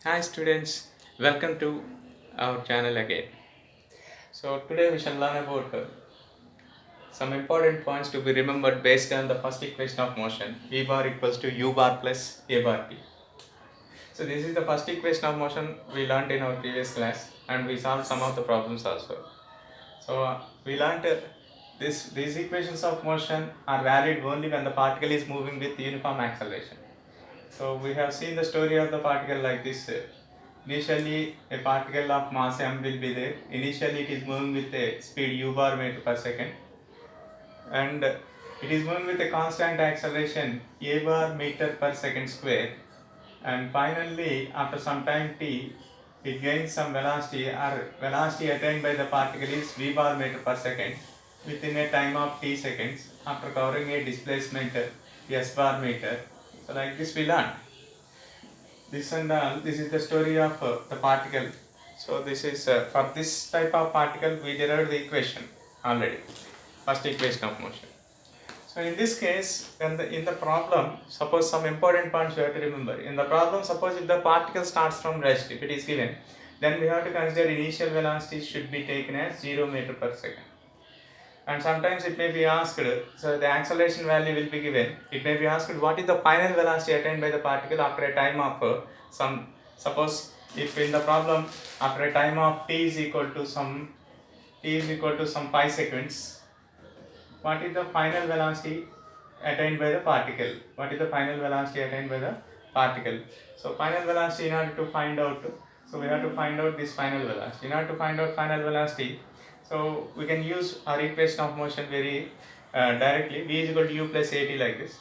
Hi students, welcome to our channel again. So today we shall learn about some important points to be remembered based on the first equation of motion, V bar equals to U bar plus A bar T. So this is the first equation of motion we learned in our previous class and we solved some of the problems also. So we learned these equations of motion are valid only when the particle is moving with uniform acceleration. So we have seen the story of the particle like this. Initially, a particle of mass m will be there. Initially, it is moving with a speed u bar meter per second, and it is moving with a constant acceleration a bar meter per second square. And finally, after some time t, it gains some velocity, or velocity attained by the particle is v bar meter per second within a time of t seconds after covering a displacement s bar meter. So like this we learn. This is the story of the particle. So this is for this type of particle we derived the equation already, first equation of motion. So in this case, in the problem, suppose some important points you have to remember. In the problem, suppose if the particle starts from rest, if it is given, then we have to consider initial velocity should be taken as 0 meter per second. And sometimes it may be asked, so the acceleration value will be given. It may be asked what is the final velocity attained by the particle after a time of some, suppose if in the problem after a time of t is equal to some 5 seconds, what is the final velocity attained by the particle? What is the final velocity attained by the particle? So final velocity, in order to find out, so we have to find out this final velocity. In order to find out final velocity, so we can use our equation of motion very directly. V is equal to u plus at like this.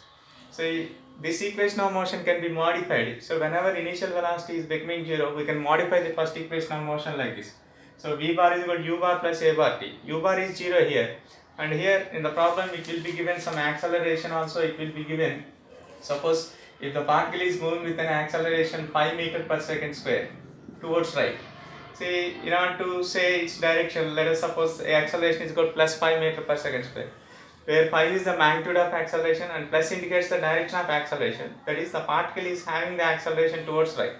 So this equation of motion can be modified. So whenever initial velocity is becoming 0, we can modify the first equation of motion like this. So v bar is equal to u bar plus a bar t. U bar is 0 here, and here in the problem it will be given some acceleration also. It will be given, suppose if the particle is moving with an acceleration 5 meter per second square towards right. See, in order to say its direction, let us suppose the acceleration is equal to plus 5 meter per second square, where 5 is the magnitude of acceleration and plus indicates the direction of acceleration. That is, the particle is having the acceleration towards right.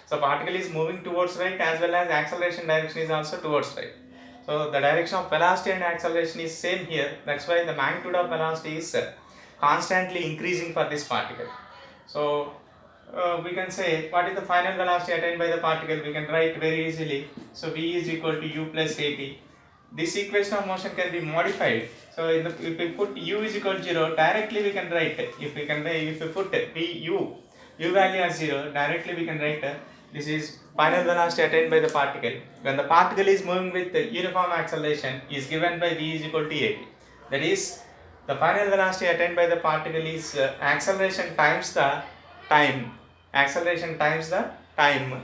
So particle is moving towards right, as well as acceleration direction is also towards right. So the direction of velocity and acceleration is same here. That's why the magnitude of velocity is constantly increasing for this particle. So we can say what is the final velocity attained by the particle. We can write very easily. So v is equal to u plus at. This equation of motion can be modified. So if we put u is equal to 0, directly we can write, if we put v u value as 0, directly we can write this is final velocity attained by the particle when the particle is moving with the uniform acceleration is given by v is equal to at. That is, the final velocity attained by the particle is acceleration times the time. Acceleration times the time.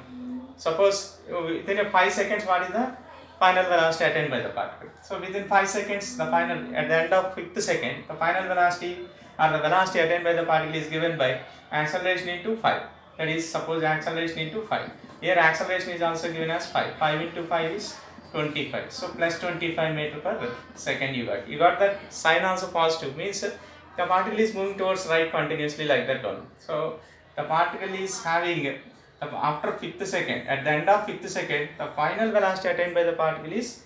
Suppose within 5 seconds, what is the final velocity attained by the particle? So within 5 seconds, at the end of 5th second, the final velocity or the velocity attained by the particle is given by acceleration into 5. That is, suppose acceleration into 5. Here acceleration is also given as 5. 5 into 5 is 25. So plus 25 meter per second you got. You got that sign also positive, means the particle is moving towards right continuously like that only. So the particle is having, after 5th second, at the end of 5th second, the final velocity attained by the particle is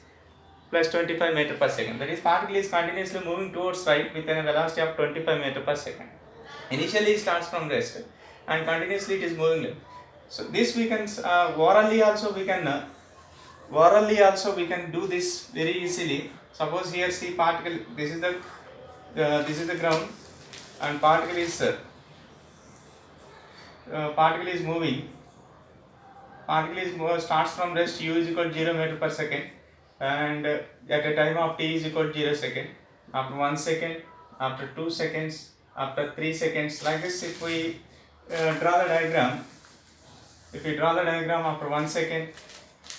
plus 25 meter per second. That is, particle is continuously moving towards right with a velocity of 25 meter per second. Initially it starts from rest and continuously it is moving. So this we can orally also we can do this very easily. Suppose here see particle, this is the ground, and particle is moving. Starts from rest, u is equal to 0 meter per second, and at a time of t is equal to 0 second. After 1 second, after 2 seconds, after 3 seconds, like this. If we draw the diagram, after 1 second,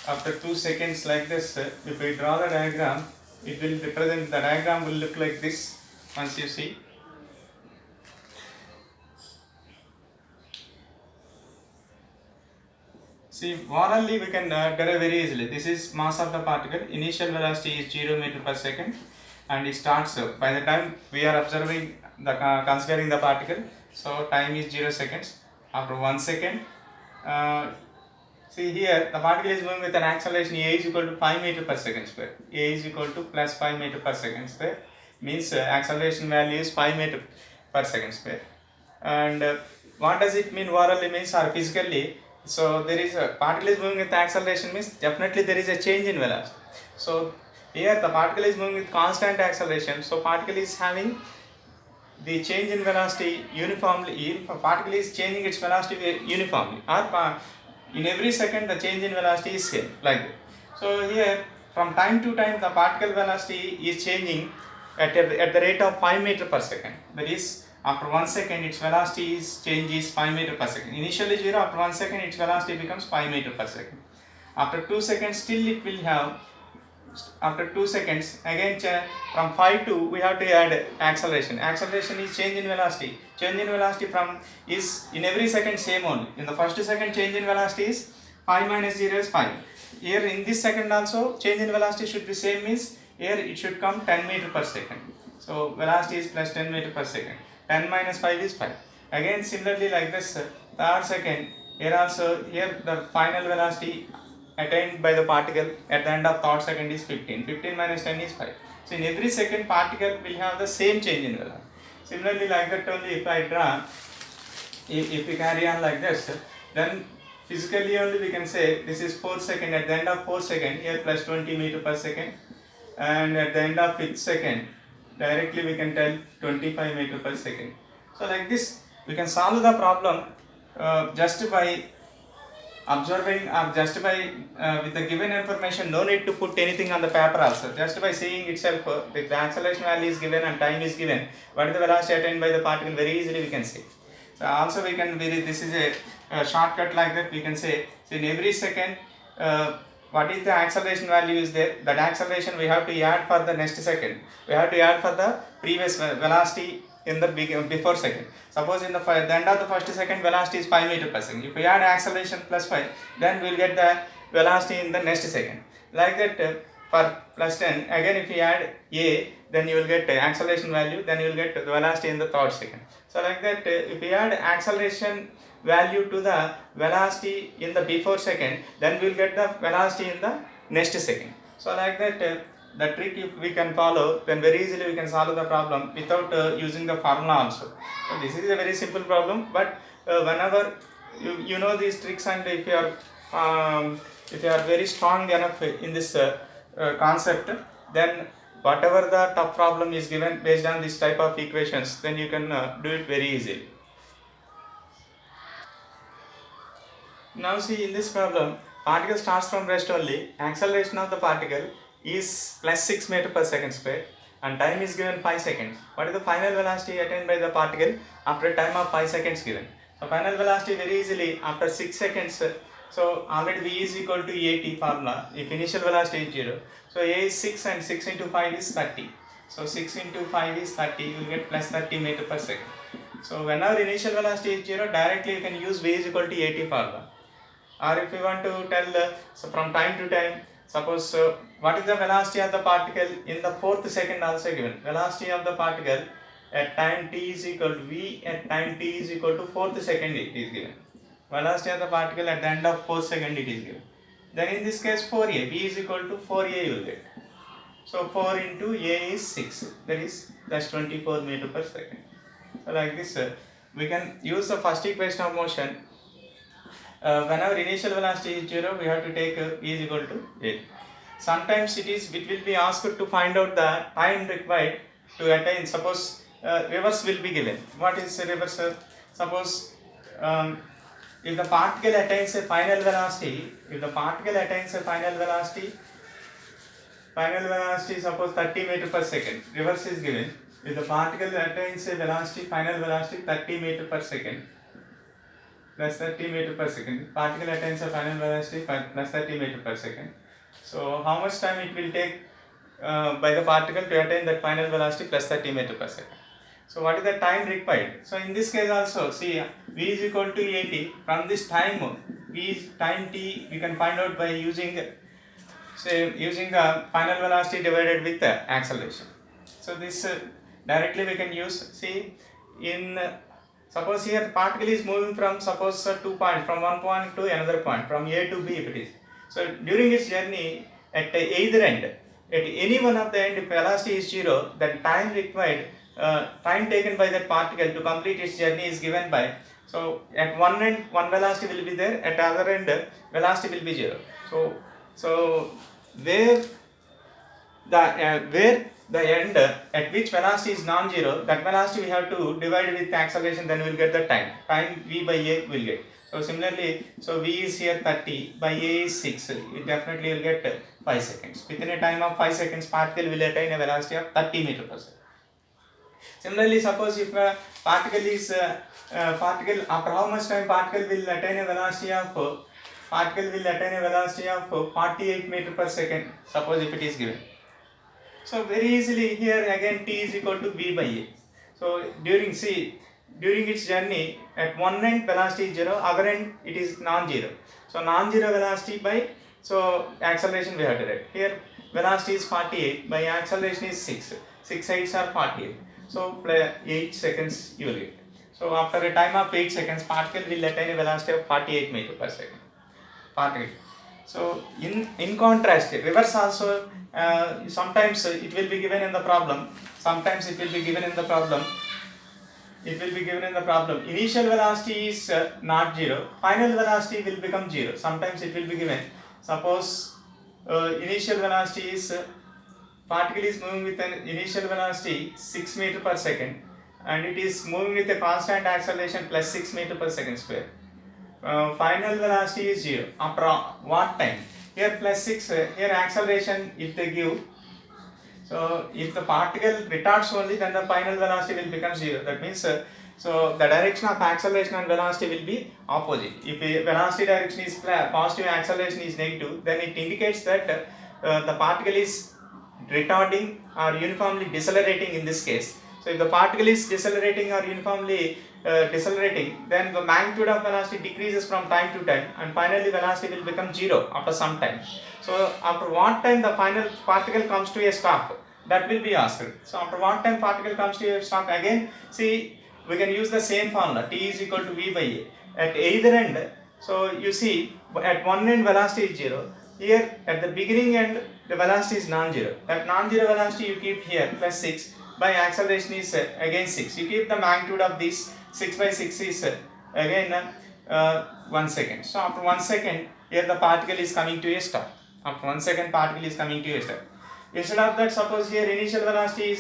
after 2 seconds, like this, if we draw the diagram, it will represent, the diagram will look like this. Once you see, orally we can derive very easily. This is mass of the particle. Initial velocity is 0 meter per second, and it starts by the time we are observing considering the particle. So time is 0 seconds. After 1 second, See here, the particle is moving with an acceleration a is equal to 5 meter per second square. A is equal to plus 5 meter per second square means acceleration value is 5 meter per second square. And what does it mean orally means or physically? So there is a particle is moving with acceleration means definitely there is a change in velocity. So here the particle is moving with constant acceleration. So particle is having the change in velocity uniformly. Particle is changing its velocity uniformly, or in every second the change in velocity is same like that. So here from time to time the particle velocity is changing at the rate of 5 meter per second. That is, after 1 second its velocity is changes 5 meter per second. Initially 0, after 1 second its velocity becomes 5 meter per second. After 2 seconds still it will have, after 2 seconds again from 5 to we have to add acceleration. Acceleration is change in velocity. Change in velocity from is in every second same only. In the first second change in velocity is 5 minus 0 is 5. Here in this second also change in velocity should be same means here it should come 10 meter per second. So velocity is plus 10 meter per second. 10 minus 5 is 5. Again similarly like this third second here also, here the final velocity attained by the particle at the end of third second is 15. 15 minus 10 is 5. So in every second particle will have the same change in velocity. Similarly like that only if I draw, if we carry on like this, then physically only we can say this is 4 second. At the end of 4 second here plus 20 meter per second, and at the end of 5th second directly we can tell 25 meter per second. So like this we can solve the problem just by observing or just by with the given information. No need to put anything on the paper also, just by seeing itself the acceleration value is given and time is given, what is the velocity attained by the particle, very easily we can see. So also we can this is a shortcut like that, we can say, so in every second what is the acceleration value is there, that acceleration we have to add for the next second, we have to add for the previous velocity in the before second. Suppose in the end of the first second velocity is 5 meter per second. If we add acceleration plus 5, then we will get the velocity in the next second. Like that for plus 10, again if you add a, then you will get acceleration value, then you will get the velocity in the third second. So like that if we add acceleration value to the velocity in the before second, then we will get the velocity in the next second. So like that the trick if we can follow, then very easily we can solve the problem without using the formula also. So this is a very simple problem, but whenever you know these tricks, and if you are very strong enough in this concept, then whatever the tough problem is given based on this type of equations, then you can do it very easily. Now see in this problem, particle starts from rest only, acceleration of the particle is plus 6 meter per second square and time is given 5 seconds. What is the final velocity attained by the particle after a time of 5 seconds given? So final velocity very easily after 6 seconds. So already V is equal to AT formula, if initial velocity is 0. So A is 6 and 6 into 5 is 30. So 6 into 5 is 30, you will get plus 30 meter per second. So whenever initial velocity is 0, directly you can use V is equal to AT formula. Or if you want to tell so from time to time, suppose what is the velocity of the particle in the 4th second also given. Velocity of the particle at time t is equal to V at time t is equal to 4th second it is given. Velocity of the particle at the end of 4th second it is given. Then in this case 4a, V is equal to 4a you will get. So 4 into a is 6, that is that's 24 meter per second. So like this we can use the first equation of motion. Whenever initial velocity is 0, we have to take V is equal to 8. Sometimes it will be asked to find out the time required to attain. Suppose reverse will be given. What is reverse? Suppose if the particle attains a final velocity, final velocity suppose 30 meter per second, reverse is given. If the particle attains a velocity, final velocity 30 meter per second, plus 30 meter per second. Particle attains a final velocity plus 30 meter per second. So how much time it will take by the particle to attain that final velocity plus 30 meter per second? So what is the time required? So in this case also, see V is equal to 80. From this time, time t, we can find out by using the final velocity divided with the acceleration. So this directly we can use. See in Suppose here the particle is moving from, suppose 2 points, from one point to another point, from A to B if it is. So during its journey at either end, at any one of the end, if velocity is 0, then time required, time taken by that particle to complete its journey is given by, so at one end one velocity will be there, at the other end velocity will be 0. So where the end at which velocity is non-zero, that velocity we have to divide with the acceleration, then we will get the time v by a will get. So similarly, so v is here 30, by a is 6, it definitely will get 5 seconds. Within a time of 5 seconds, particle will attain a velocity of 30 meter per second. Similarly, suppose if a particle is after how much time particle will attain a velocity of 48 meter per second, suppose if it is given. So very easily here again t is equal to v by a. So during its journey, at one end velocity is 0, other end it is non-zero. So non-zero velocity by, so acceleration we have to write. Here velocity is 48, by acceleration is 6. 6 8s are 48. So 8 seconds you will get. So after a time of 8 seconds, particle will attain a velocity of 48 meter per second. Particle. So in contrast, reverse also, sometimes it will be given in the problem. Sometimes it will be given in the problem. Initial velocity is not 0. Final velocity will become 0. Sometimes it will be given. Suppose initial velocity is, particle is moving with an initial velocity 6 meter per second, and it is moving with a constant acceleration plus 6 meter per second square. Final velocity is 0. After what time? Here plus 6, here acceleration if they give. So if the particle retards only, then the final velocity will become 0. That means, so the direction of acceleration and velocity will be opposite. If a velocity direction is positive, acceleration is negative, then it indicates that the particle is retarding or uniformly decelerating in this case. So if the particle is decelerating or uniformly decelerating, then the magnitude of velocity decreases from time to time, and finally velocity will become 0 after some time. So after what time the final particle comes to a stop, that will be asked. So after what time particle comes to a stop, again see, we can use the same formula, t is equal to v by a. At either end, so you see at one end velocity is 0. Here at the beginning end the velocity is non-zero. That non-zero velocity you keep here plus 6, by acceleration is again 6. You keep the magnitude of this, 6 by 6 is again 1 second. So after 1 second, here the particle is coming to a stop. After 1 second, particle is coming to a stop. Instead of that, suppose here initial velocity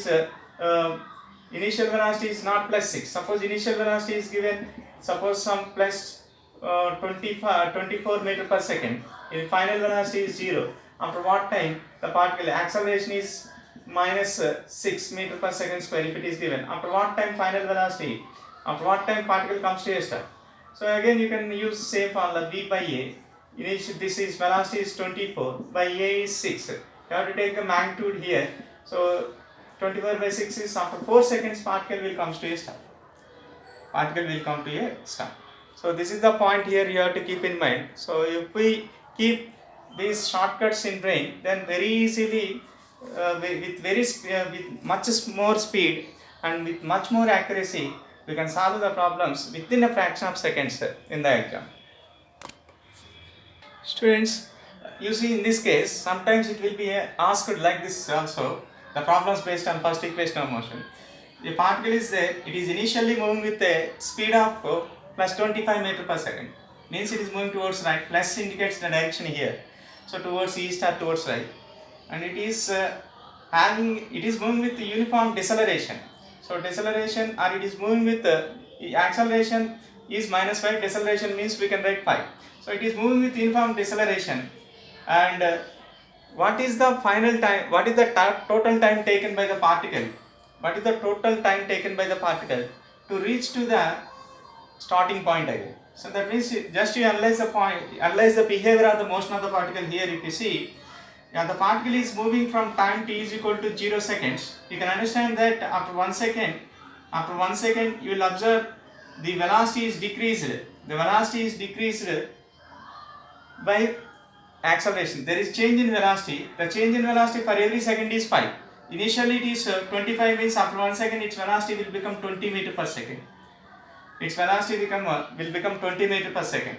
is not plus 6. Suppose initial velocity is given, suppose some plus 24 meter per second. In final velocity is 0. After what time the particle acceleration is minus 6 meter per second square if it is given. After what time final velocity? After what time particle comes to a stop? So again you can use same formula, v by a. This is velocity is 24, by a is 6. You have to take the magnitude here. So 24 by 6 is after 4 seconds particle will come to a stop. So this is the point here you have to keep in mind. So if we keep these shortcuts in brain, then very easily with much more speed and with much more accuracy, we can solve the problems within a fraction of seconds in the exam. Students, you see in this case, sometimes it will be asked like this also, the problems based on first equation of motion. The particle is there, it is initially moving with a speed of plus 25 meter per second. Means it is moving towards right, plus indicates the direction here. So towards east or towards right. And it is moving with uniform deceleration. So deceleration, or it is moving with acceleration is minus 5, deceleration means we can write 5. So it is moving with uniform deceleration, and what is the final time, what is the total time taken by the particle? What is the total time taken by the particle to reach to the starting point again? So that means just you analyze the point, analyze the behavior of the motion of the particle here. If you see, the particle is moving from time t is equal to 0 seconds. You can understand that after 1 second, you will observe the velocity is decreased. The velocity is decreased by acceleration. There is change in velocity. The change in velocity for every second is 5. Initially it is 25, means after 1 second its velocity will become 20 meter per second. its velocity will become 20 meter per second.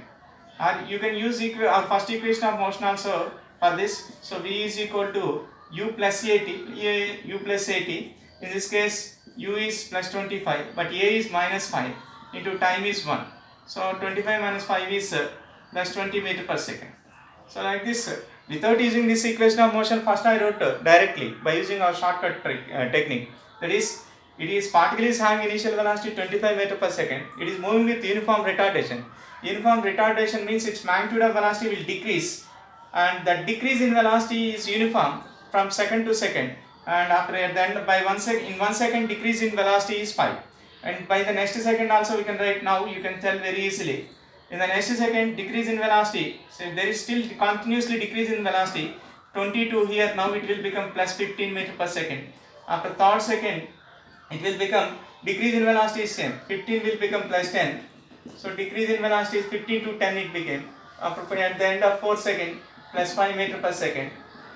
Or you can use our first equation of motion also for this. So v is equal to u plus at, u plus at. In this case, u is plus 25, but a is minus 5 into time is 1. So 25 minus 5 is plus 20 meter per second. So like this, without using this equation of motion, first I wrote directly by using our shortcut technique. That is, it is particle is having initial velocity 25 meter per second. It is moving with uniform retardation. Uniform retardation means its magnitude of velocity will decrease, and the decrease in velocity is uniform from second to second. And after then by 1 second, in 1 second decrease in velocity is 5. And by the next second also we can write, now you can tell very easily. In the next second decrease in velocity, so there is still continuously decrease in velocity, 22 here, now it will become plus 15 meter per second. After third second it will become, decrease in velocity is same, 15 will become plus 10. So decrease in velocity is 15 to 10 it became. After at the end of 4 second, plus 5 meter per second.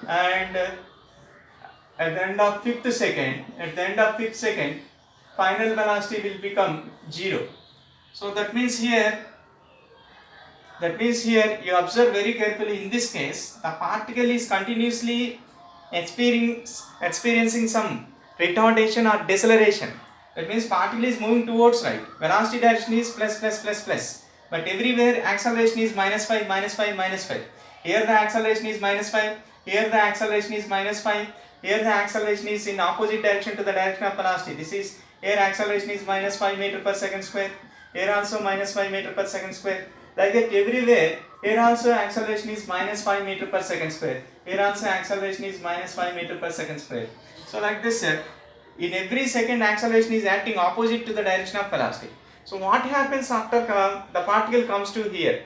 And at the end of 5th second, final velocity will become 0. So that means here you observe very carefully, in this case the particle is continuously experiencing some retardation or deceleration. That means particle is moving towards right, velocity direction is plus, but everywhere acceleration is minus 5. Here the acceleration is minus 5, here the acceleration is minus 5, here the acceleration is in opposite direction to the direction of velocity. This is, here acceleration is minus 5 meter per second square, here also minus 5 meter per second square. Like that everywhere, here also acceleration is minus 5 meter per second square, here also acceleration is minus 5 meter per second square. So like this, in every second acceleration is acting opposite to the direction of velocity. So what happens after the particle comes to here?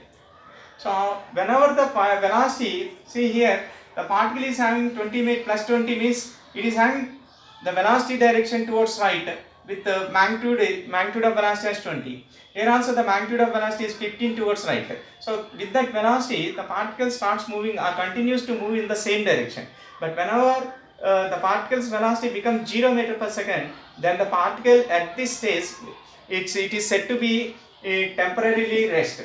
So whenever the velocity, see here, the particle is having 20 plus 20 means it is having the velocity direction towards right with the magnitude of velocity as 20. Here also the magnitude of velocity is 15 towards right. So with that velocity, the particle starts moving or continues to move in the same direction. But whenever the particle's velocity becomes 0 meter per second, then the particle at this stage, it is said to be temporarily rest.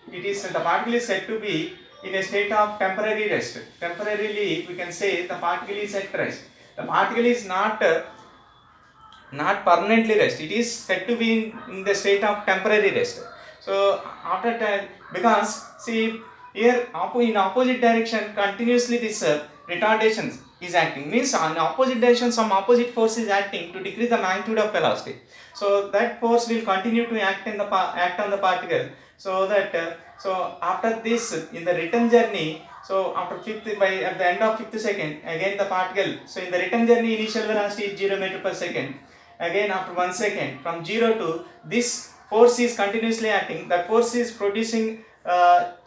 The particle is said to be in a state of temporary rest. Temporarily, we can say the particle is at rest. The particle is not permanently rest. It is said to be in the state of temporary rest. So after that, because see here in opposite direction continuously this retardation is acting, means in opposite direction some opposite force is acting to decrease the magnitude of velocity. So that force will continue to act on the particle. So that so after this, in the return journey, so after at the end of 5th second, again the particle, so in the return journey initial velocity is 0 meter per second. Again after 1 second, from 0 to this force is continuously acting. That force is producing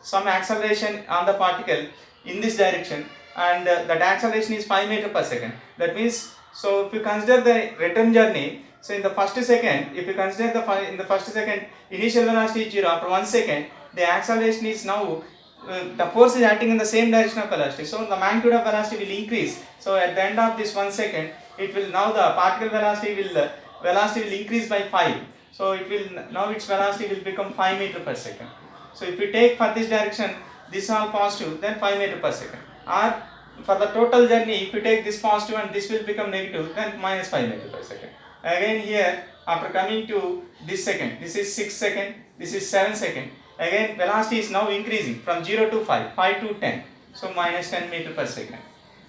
some acceleration on the particle in this direction, and that acceleration is 5 meter per second. That means, so if you consider the return journey, so in the first second, if you consider in the first second initial velocity is 0, after 1 second the acceleration is now the force is acting in the same direction of velocity, so the magnitude of velocity will increase. So at the end of this 1 second, it will, now the particle velocity will increase by 5. So it will, now its velocity will become 5 meter per second. So if we take for this direction, this all positive, then 5 meter per second. Or for the total journey, if you take this positive and this will become negative, then minus 5 meter per second. Again here, after coming to this second, this is 6 second, this is 7 second. Again velocity is now increasing from 0 to 5, 5 to 10. So minus 10 meter per second.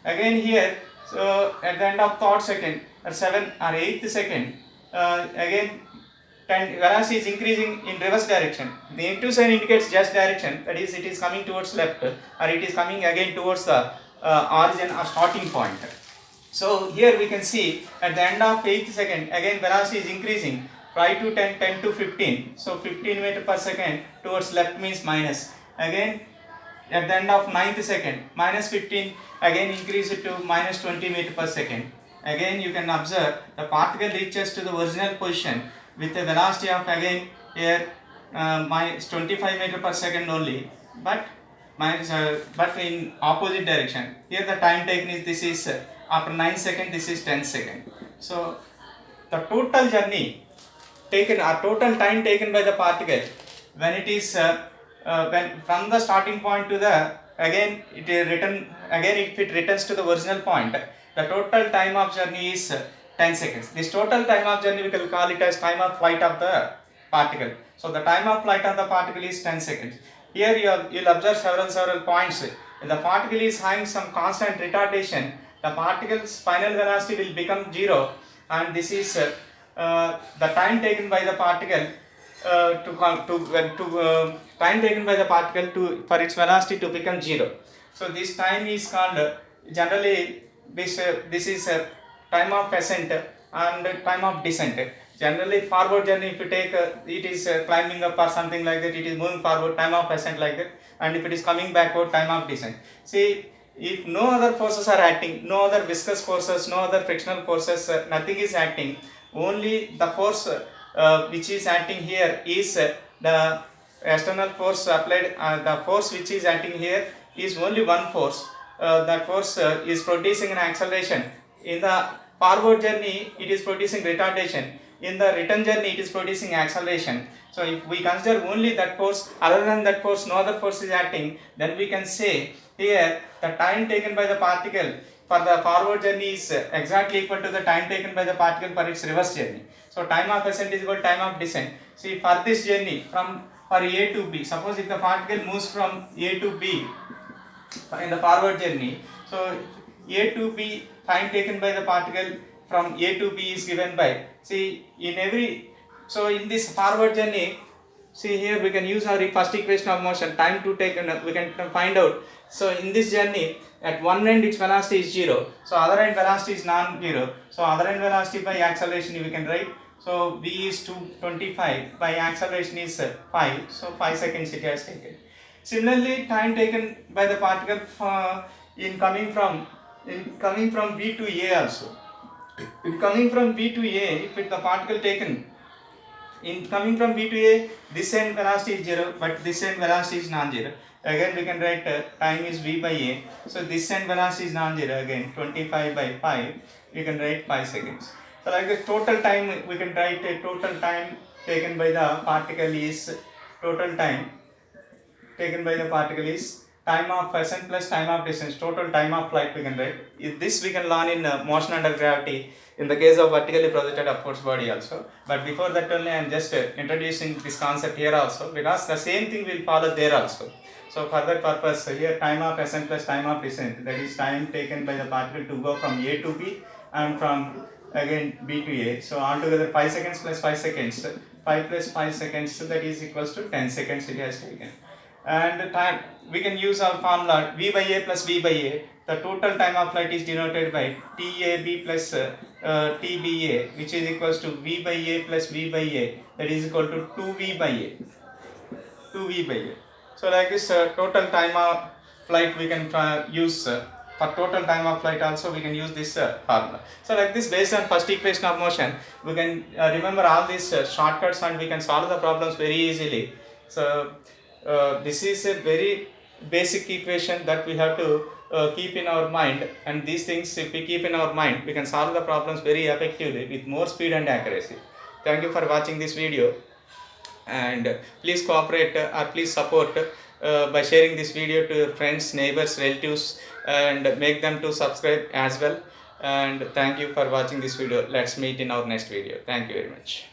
Again here, so at the end of third second or 7 or 8th second, again velocity is increasing in reverse direction. The negative sign indicates just direction, that is it is coming towards left, or it is coming again towards the origin or starting point. So here we can see at the end of 8th second, again velocity is increasing 5 to 10, 10 to 15. So 15 meter per second towards left means minus. Again at the end of 9th second, minus 15, again increase it to minus 20 meter per second. Again you can observe the particle reaches to the original position with a velocity of again here minus 25 meter per second only, but in opposite direction. Here the time taken is, this is after 9 seconds, this is 10 seconds. So the total journey taken, or total time taken by the particle when it is when from the starting point to the again it is return again if it returns to the original point, the total time of journey is 10 seconds. This total time of journey we can call it as time of flight of the particle. So the time of flight of the particle is 10 seconds. Here you'll observe several points. If the particle is having some constant retardation, the particle's final velocity will become 0, and this is the time taken by the particle time taken by the particle to for its velocity to become 0. So this time is called generally this is time of ascent and time of descent. Generally forward journey, if you take it is climbing up or something like that, it is moving forward, time of ascent like that, and if it is coming backward, time of descent. See, if no other forces are acting, no other viscous forces, no other frictional forces, nothing is acting, only the force which is acting here is the external force applied, the force which is acting here is only one force. That force is producing an acceleration. In the forward journey it is producing retardation, in the return journey it is producing acceleration. So if we consider only that force, other than that force no other force is acting, then we can say here the time taken by the particle for the forward journey is exactly equal to the time taken by the particle for its reverse journey. So time of ascent is equal to time of descent. See, for this journey from for A to B, suppose if the particle moves from A to B in the forward journey, so A to B time taken by the particle from A to B is given by, see in every, so in this forward journey, see here we can use our first equation of motion, time to take, we can find out. So in this journey at one end its velocity is 0, so other end velocity is non-zero, so other end velocity by acceleration we can write, so v is 225 by acceleration is 5, so 5 seconds it has taken. Similarly, time taken by the particle in coming from B to A also. In coming from B to A, if the particle taken in coming from B to A, this end velocity is 0, but this end velocity is non-zero. Again we can write time is V by A. So this end velocity is non-zero, again 25 by 5, we can write 5 seconds. So like the total time, we can write a total time taken by the particle is, total time taken by the particle is time of ascent plus time of descent, total time of flight we can write. This we can learn in motion under gravity in the case of vertically projected upwards body also. But before that only I am just introducing this concept here also, because the same thing will follow there also. So for that purpose here time of ascent plus time of descent, that is time taken by the particle to go from A to B and from again B to A. So altogether 5 seconds plus 5 seconds, 5 plus 5 seconds, so that is equals to 10 seconds it has taken. And time, we can use our formula V by A plus V by A. The total time of flight is denoted by TAB plus TBA, which is equals to V by A plus V by A, that is equal to 2V by A. 2V by A. So like this total time of flight we can use for total time of flight also we can use this formula. So like this, based on first equation of motion, we can remember all these shortcuts and we can solve the problems very easily. So this is a very basic equation that we have to keep in our mind, and these things if we keep in our mind, we can solve the problems very effectively with more speed and accuracy. Thank you for watching this video, and please cooperate or please support by sharing this video to your friends, neighbors, relatives, and make them to subscribe as well. And thank you for watching this video. Let's meet in our next video. Thank you very much.